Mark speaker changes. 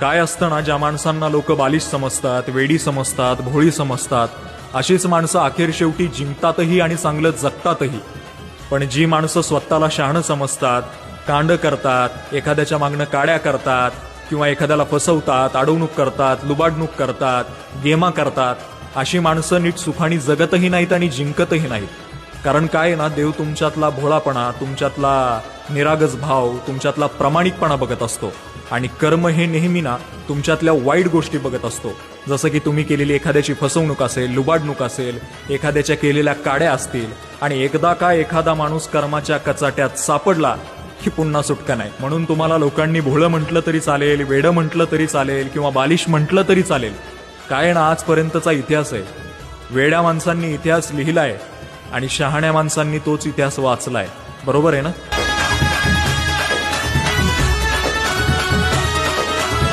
Speaker 1: काय असतं ना, ज्या माणसांना लोक बालिश समजतात, वेडी समजतात, भोळी समजतात, अशीच माणसं अखेर शेवटी जिंकतातही आणि चांगलं जगतातही. पण जी माणसं स्वतःला शहाणं समजतात, कांड करतात, एखाद्याच्या मागणं काड्या करतात किंवा एखाद्याला फसवतात, अडवणूक करतात, लुबाडणूक करतात, गेमा करतात, अशी माणसं नीट सुखाने जगतही नाहीत आणि जिंकतही नाहीत. कारण काय ना, देव तुमच्यातला भोळापणा, तुमच्यातला निरागस भाव, तुमच्यातला प्रामाणिकपणा बघत असतो. आणि कर्म हे नेहमी ना तुमच्यातल्या वाईट गोष्टी बघत असतो. जसं की तुम्ही केलेली एखाद्याची फसवणूक असेल, लुबाडणूक असेल, एखाद्याच्या केलेल्या काड्या असतील. आणि एकदा का एखादा माणूस कर्माच्या कचाट्यात सापडला की पुन्हा सुटका नाही. म्हणून तुम्हाला लोकांनी भोळं म्हटलं तरी चालेल, वेडं म्हटलं तरी चालेल, किंवा बालिश म्हटलं तरी चालेल. काय ना, आजपर्यंतचा इतिहास आहे. वेड्या माणसांनी इतिहास लिहिलाय आणि शहाण्या माणसांनी तोच इतिहास वाचलाय. बरोबर आहे ना?